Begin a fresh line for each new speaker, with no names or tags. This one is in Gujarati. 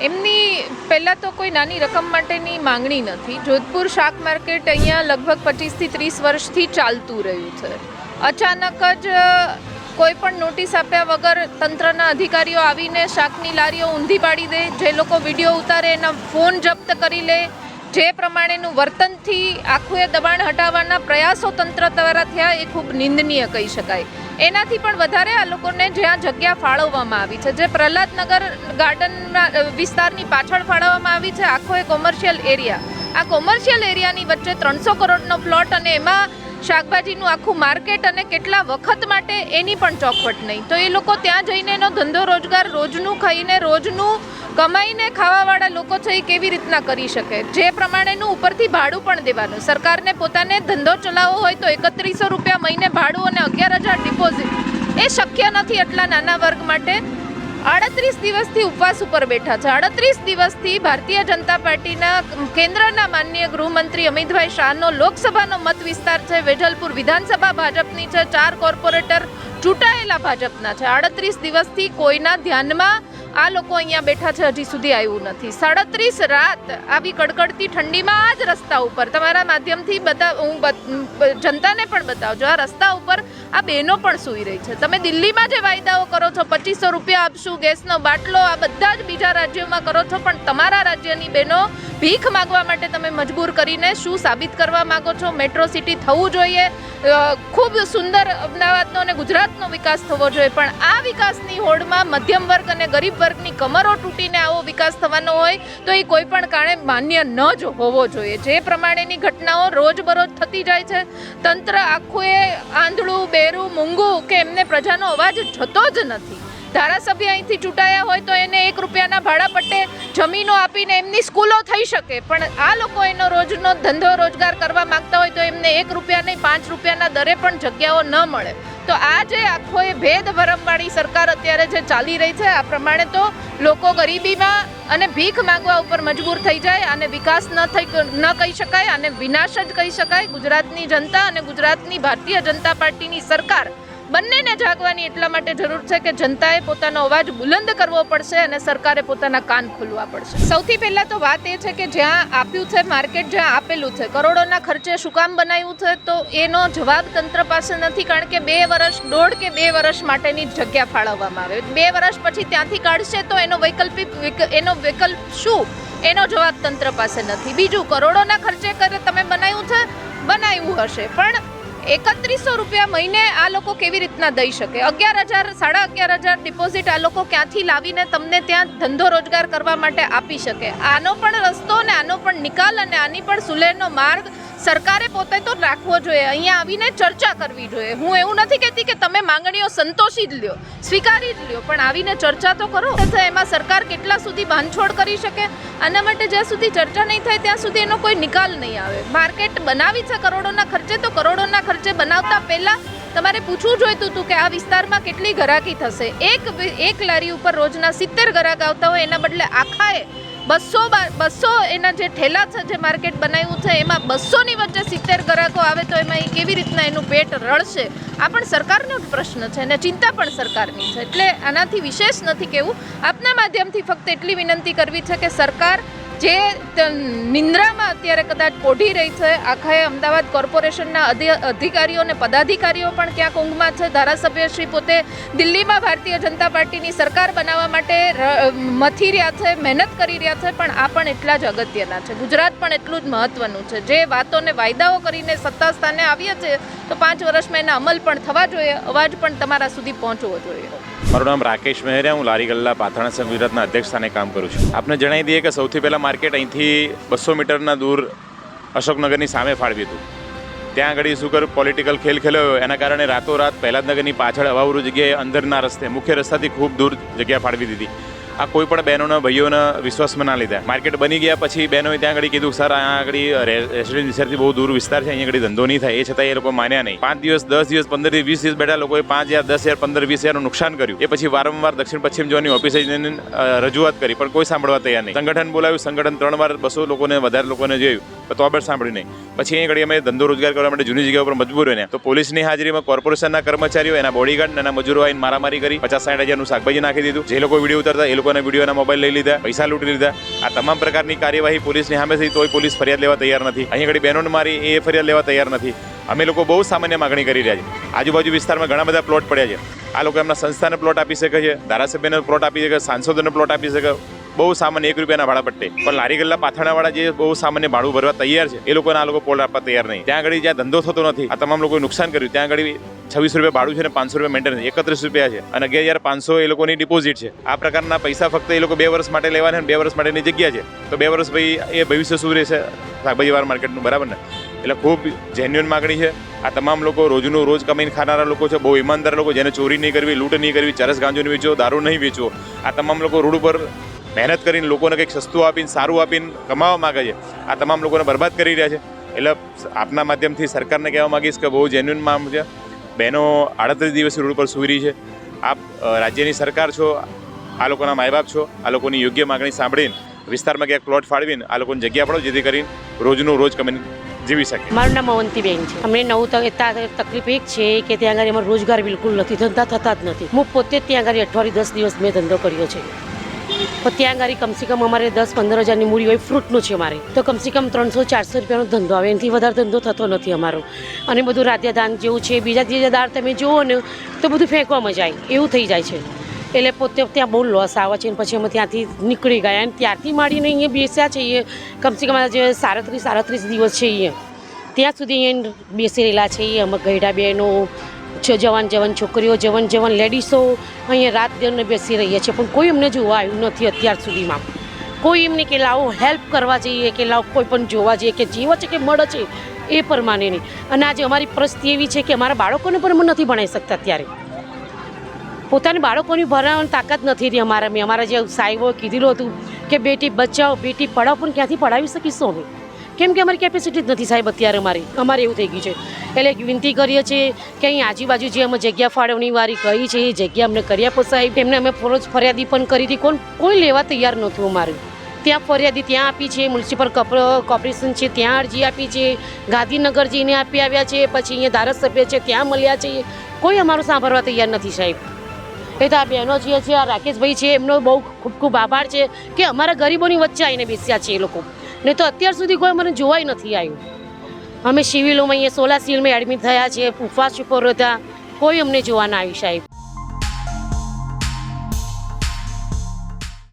એમની પહેલાં તો કોઈ નાની રકમ માટેની માંગણી નથી. જોધપુર શાક માર્કેટ અહીંયા લગભગ 25 થી 30 વર્ષથી ચાલતું રહ્યું છે. અચાનક જ કોઈ પણ નોટિસ આપ્યા વગર તંત્રના અધિકારીઓ આવીને શાકની લારીઓ ઊંધી પાડી દે, જે લોકો વિડીયો ઉતારે એના ફોન જપ્ત કરી લે, જે પ્રમાણેનું વર્તનથી આખું એ દબાણ હટાવવાના પ્રયાસો તંત્ર દ્વારા થયા એ ખૂબ નિંદનીય કહી શકાય. એનાથી પણ વધારે આ લોકોને જ્યાં જગ્યા ફાળવવામાં આવી છે, જે પ્રહલાદનગર ગાર્ડનના વિસ્તારની પાછળ ફાળવવામાં આવી છે, આખો એ કોમર્શિયલ એરિયા, આ કોમર્શિયલ એરિયાની વચ્ચે 300 કરોડનો પ્લોટ અને એમાં શાકભાજીનું આખું માર્કેટ અને કેટલા વખત માટે એની પણ ચોખવટ નહીં. તો એ લોકો ત્યાં જઈને એનો ધંધો રોજગાર રોજનું ખાઈને રોજનું કમાઈને ખાવાવાળા લોકો છે એ કેવી રીતના કરી શકે? જે પ્રમાણેનું ઉપરથી ભાડું પણ દેવાનું. સરકારને પોતાને ધંધો ચલાવવો હોય તો 3100 રૂપિયા મહિને ભાડું અને 11,000 ડિપોઝિટ, એ શક્ય નથી એટલા નાના વર્ગ માટે. 38 દિવસથી ઉપવાસ ઉપર બેઠા છે. 38 દિવસથી ભારતીય જનતા પાર્ટીના કેન્દ્રના માનનીય ગૃહમંત્રી અમિતભાઈ શાહનો લોકસભાનો મત વિસ્તાર છે વેજલપુર વિધાનસભા ભાજપની છે, 4 કોર્પોરેટર ચૂંટાયેલા ભાજપના છે. 38 દિવસથી કોઈના ધ્યાનમાં આ લોકો અહીંયા બેઠા છે હજી સુધી આવ્યું નથી. 37 રાત આવી કડકડતી ઠંડીમાં આ જ રસ્તા ઉપર તમારા માધ્યમથી હું જનતાને પણ બતાવજો, આ રસ્તા ઉપર આ બહેનો પણ સૂઈ રહી છે. તમે દિલ્હીમાં જે વાયદાઓ કરો છો, 2500 રૂપિયા આપશું, ગેસનો બાટલો, આ બધા જ બીજા રાજ્યોમાં કરો છો, પણ તમારા રાજ્યની બહેનો ભીખ માગવા માટે તમે મજબૂર કરીને શું સાબિત કરવા માગો છો? મેટ્રો સિટી થવું જોઈએ, ખૂબ સુંદર અમદાવાદનો અને ગુજરાતનો વિકાસ થવો જોઈએ, પણ આ વિકાસની હોડમાં મધ્યમ વર્ગ અને ગરીબ વર્ગની કમરો તૂટીને આવો વિકાસ થવાનો હોય તો એ કોઈ પણ કારણે માન્ય ન જ હોવો જોઈએ. જે પ્રમાણેની ઘટનાઓ રોજબરોજ થતી જાય છે, તંત્ર આખું એ આંધળું, બેરું, મૂંગું કે એમને પ્રજાનો અવાજ જતો જ નથી. ધારાસભ્ય અહીંથી ચૂંટાયા હોય તો એને 1 રૂપિયાના ભાડા પટ્ટે જમીનો આપીને એમની સ્કૂલો થઈ શકે, પણ આ લોકો એનો રોજનો ધંધો રોજગાર કરવા માંગતા હોય તો એમને 1 રૂપિયા નહીં 5 રૂપિયાના દરે પણ જગ્યાઓ ન મળે. તો આ જે આખો એ ભેદ ભરમવાળી સરકાર અત્યારે જે ચાલી રહી છે, આ પ્રમાણે તો લોકો ગરીબીમાં અને ભીખ માંગવા ઉપર મજબૂર થઈ જાય અને વિકાસ ન કહી શકાય અને વિનાશ જ કહી શકાય. ગુજરાતની જનતા અને ગુજરાતની ભારતીય જનતા પાર્ટીની સરકાર બંનેને જાગવાની એટલા માટે જરૂર છે કે જનતાએ પોતાનો અવાજ બુલંદ કરવો પડશે અને સરકારે પોતાના કાન ખોલવા પડશે. સૌથી પહેલાં તો વાત એ છે કે જ્યાં આપ્યું છે માર્કેટ, જ્યાં આપેલું છે, કરોડોના ખર્ચે શું કામ બનાવ્યું છે, તો એનો જવાબ તંત્ર પાસે નથી. કારણ કે 2 વર્ષ, 1.5 કે 2 વર્ષ માટેની જગ્યા ફાળવવામાં આવે. 2 વર્ષ પછી ત્યાંથી કાઢશે તો એનો વિકલ્પ શું, એનો જવાબ તંત્ર પાસે નથી. બીજું, કરોડોના ખર્ચે કરે તમે બનાવ્યું હશે, પણ 3100 રૂપિયા મહિને આ લોકો કેવી રીતના દઈ શકે? 11,000, 11,500 ડિપોઝિટ આ લોકો ક્યાંથી લાવીને તમને ત્યાં ધંધો રોજગાર કરવા માટે આપી શકે? આનો પણ રસ્તો ને આનો પણ નિકાલ અને આની પણ સુલેહનો માર્ગ સરકારે પોતે તો રાખવો જોઈએ. અહીંયા આવીને ચર્ચા કરવી જોઈએ. હું એવું નથી કહેતી કે તમે માંગણીઓ સંતોષી જ લ્યો, સ્વીકારી જ લ્યો, પણ આવીને ચર્ચા તો કરો. એમાં સરકાર કેટલા સુધી બાંધછોડ કરી શકે? આના માટે જ્યાં સુધી ચર્ચા નહીં થાય ત્યાં સુધી એનો કોઈ નિકાલ નહીં આવે. માર્કેટ બનાવી છે કરોડોના ખર્ચે, તો કરોડોના ખર્ચે બનાવતા પહેલાં તમારે પૂછવું જોઈતું હતું કે આ વિસ્તારમાં કેટલી ઘરાકી થશે. એક લારી ઉપર રોજના 70 ઘરાક આવતા હોય, એના બદલે આખાએ 200 એના જે ઠેલા છે, જે માર્કેટ બનાવ્યું છે, એમાં 200ની વચ્ચે 70 ગ્રાહકો આવે તો એમાં એ કેવી રીતના એનું પેટ રળશે? આ પણ સરકારનો જ પ્રશ્ન છે અને ચિંતા પણ સરકારની છે. એટલે આનાથી વિશેષ નથી કહેવું. આપના માધ્યમથી ફક્ત એટલી વિનંતી કરવી છે કે સરકાર જે નિંદ્રામાં અત્યારે કદાચ પોઢી રહી છે, આખા અમદાવાદ કોર્પોરેશનના અધિકારીઓ અને પદાધિકારીઓ પણ ક્યાંક ઊંઘમાં છે. ધારાસભ્ય શ્રી પોતે દિલ્હીમાં ભારતીય જનતા પાર્ટીની સરકાર બનાવવા માટે મથી રહ્યા છે, મહેનત કરી રહ્યા છે, પણ આ પણ એટલા જ અગત્યના છે. ગુજરાત પણ એટલું જ મહત્વનું છે. જે વાતોને વાયદાઓ કરીને સત્તા સ્થાને આવ્યા છે તો 5 વર્ષમાં એના અમલ પણ થવા જોઈએ, અવાજ પણ તમારા સુધી પહોંચવો જોઈએ.
મારું નામ રાકેશ મહેરિયા, હું લારી ગલ્લા પાથાણા સંઘ ગુજરાતના અધ્યક્ષ સ્થાને કામ કરું છું. આપને જણાવી દઈએ કે સૌથી પહેલાં માર્કેટ અહીંથી 200 મીટરના દૂર અશોકનગરની સામે ફાળવ્યું હતું. ત્યાં આગળ શું કર્યું, પોલિટિકલ ખેલ ખેલ્યો. એના કારણે રાતોરાત પ્રહલાદનગરની પાછળ અવાવરૂ જગ્યાએ અંદરના રસ્તે, મુખ્ય રસ્તાથી ખૂબ દૂર જગ્યા ફાળવી દીધી. આ કોઈ પણ બહેનોના ભાઈઓના વિશ્વાસમાં ના લીધા. માર્કેટ બની ગયા પછી બહેનોએ ત્યાં આગળ કીધું, સર અહીંયા આગળ રેસિડેન્ટ વિસ્તારથી બહુ દૂર વિસ્તાર છે, અહીંયા આગળ ધંધો નહીં થાય. એ છતાં એ લોકો માન્યા નહીં. 5 દિવસ, 10 દિવસ, 15 દિવસ, 20 દિવસ બેઠા. લોકોએ 5,000, 10,000, 15,000, 20,000નું નુકસાન કર્યું. એ પછી વારંવાર દક્ષિણ પશ્ચિમ ઝોનની ઓફિસે જઈને રજૂઆત કરી, પણ કોઈ સાંભળવા તૈયાર નહીં. સંગઠન બોલાવ્યું, સંગઠન 3 વાર 200 લોકોને વધારે લોકોને જોયું, તો પણ સાંભળ્યું નહીં. પછી અહીં ઘડી અમે ધંધો રોજગાર કરવા માટે જૂની જગ્યા પર મજબૂર હોય ને તો પોલીસની હાજરીમાં કોર્પોરેશનના કર્મચારીઓ એના બોડીગાર્ડ એના મજૂરો આવીને મારામારી કરી 50-60 હજારનું શાકભાજી નાખી દીધું. જે લોકો વિડીયો ઉતારતા એ લોકોના વિડીયોના મોબાઈલ લઈ લીધા, પૈસા લૂંટી લીધા. આ તમામ પ્રકારની કાર્યવાહી પોલીસની સામે થઈ તોય પોલીસ ફરિયાદ લેવા તૈયાર નથી. અહીં ઘડી બહેનોને મારી એ ફરિયાદ લેવા તૈયાર નથી. અમે લોકો બહુ સામાન્ય માગણી કરી રહ્યા છે. આજુબાજુ વિસ્તારમાં ઘણા બધા પ્લોટ પડ્યા છે. આ લોકો એમના સંસ્થાને પ્લોટ આપી શકે છે, ધારાસભ્યને પ્લોટ આપી શકે, સાંસદોને પ્લોટ આપી શકે, બહુ સામાન્ય 1 રૂપિયાના ભાડા પટ્ટે. પણ લારી ગલ્લા પાથરણાવાળા જે બહુ સામાન્ય ભાડું ભરવા તૈયાર છે એ લોકોને આ લોકો પ્લોટ આપવા તૈયાર નહીં. ત્યાં આગળ જ્યાં ધંધો થતો નથી, આ તમામ લોકોએ નુકસાન કર્યું. ત્યાં આગળ 26 રૂપિયા ભાડું છે ને 500 રૂપિયા મેન્ટેનન્સ, 31 રૂપિયા છે અને 11,500 એ લોકોની ડિપોઝિટ છે. આ પ્રકારના પૈસા ફક્ત એ લોકો 2 વર્ષ માટે લેવાના અને 2 વર્ષ માટેની જગ્યા છે. તો 2 વર્ષ ભાઈ એ ભવિષ્ય શું રહેશે શાકભાજીવાળા માર્કેટનું, બરાબર ને? એટલે ખૂબ જેન્યુઅન માગણી છે. આ તમામ લોકો રોજનું રોજ કમાઈને ખાનારા લોકો છે, બહુ ઈમાનદાર લોકો, જેને ચોરી નહીં કરવી, લૂંટ નહીં કરવી, ચરસ ગાંજો નહીં વેચવો, દારૂ નહીં વેચવો. આ તમામ લોકો રોડ ઉપર મહેનત કરીને લોકોને કંઈક સસ્તું આપીને સારું આપીને કમાવા માગે છે. આ તમામ લોકોને બરબાદ કરી રહ્યા છે. એટલે આપના માધ્યમથી સરકારને કહેવા માગીશ કે બહુ જેન્યુઅન મામ છે. બહેનો 38 દિવસથી રોડ ઉપર સૂઈ રહી છે. આપ રાજ્યની સરકાર છો, આ લોકોના માય બાપ છો. આ લોકોની યોગ્ય માગણી સાંભળીને વિસ્તારમાં ક્યાંક પ્લોટ ફાળવીને આ લોકોને જગ્યા પડો, જેથી કરીને રોજનું રોજ કમાઈને જીવી શકે.
મારું નામ અવંતીબેન છે. અમને તકલીફ એક છે કે ત્યાં આગળ એમાં રોજગાર બિલકુલ નથી, ધંધા થતા જ નથી. હું પોતે જ ત્યાં આગળ 10 દિવસ મેં ધંધો કર્યો છે. પણ ત્યાં આગળ કમસે કમ અમારે 10-15 હજારની મૂડી હોય ફ્રૂટનું છે અમારે, તો કમસે કમ 300-400 રૂપિયાનો ધંધો આવે, એનાથી વધારે ધંધો થતો નથી અમારો. અને બધું રાધ્યદાન જેવું છે, બીજા દાર તમે જુઓ ને તો બધું ફેંકવામાં જાય એવું થઈ જાય છે. એટલે પોતે ત્યાં બહુ લોસ આવે છે. પછી અમે ત્યાંથી નીકળી ગયા અને ત્યારથી માંડીને અહીંયા બેસ્યા છીએ. કમસે કમ જે 37 દિવસ છે અહીંયા ત્યાં સુધી અહીંયા બેસી રહેલા છે. અમે ગયડા બહેનો, જવાન છોકરીઓ, જવાન લેડીઝો અહીંયા રાત દિવસને બેસી રહીએ છીએ. પણ કોઈ અમને જોવા આવ્યું નથી અત્યાર સુધીમાં. કોઈ એમને કે લાવો હેલ્પ કરવા જઈએ, કે લાવો કોઈ પણ જોવા જઈએ કે જીવો છે કે મળે છે એ પ્રમાણે નહીં. અને આજે અમારી પરિસ્થિતિ એવી છે કે અમારા બાળકોને પણ અમે નથી ભણાવી શકતા. અત્યારે પોતાની બાળકોની ભણાવવાની તાકાત નથી રહી અમારા. મેં અમારા જે સાહેબો કીધેલું હતું કે બેટી બચાવો બેટી પઢાઓ, પણ ક્યાંથી પઢાવી શકીશું અમે? કેમ કે અમારી કેપેસિટી જ નથી સાહેબ અત્યારે. અમારે એવું થઈ ગયું છે. એટલે વિનંતી કરીએ છીએ કે અહીં આજુબાજુ જે અમે જગ્યા ફાળવણી વાળી કહી છે એ જગ્યા અમને કરી આપો સાહેબ. એમને અમે ફરિયાદી પણ કરી હતી, કોઈ લેવા તૈયાર નહોતું અમારું. ત્યાં ફરિયાદી ત્યાં આપી છે, મ્યુનિસિપલ કોર્પોરેશન છે ત્યાં અરજી આપી છે, ગાંધીનગર જઈને આપી આવ્યા છે, પછી અહીંયા ધારાસભ્ય છે ત્યાં મળ્યા છે, કોઈ અમારું સાંભળવા તૈયાર નથી સાહેબ. એ તો આ બહેનો જે છે, આ રાકેશભાઈ છે, એમનો બહુ ખૂબ આભાર છે કે અમારા ગરીબોની વચ્ચે આવીને બેસ્યા છે એ લોકો. નહીં તો અત્યાર સુધી કોઈ મને જોવાય નથી આવ્યું. અમે સિવિલોમાં અહીંયા 16 સિવિલમાં એડમિટ થયા છે, ઉપવાસ ઉપર હતા, કોઈ અમને જોવા ના આવ્યું સાહેબ.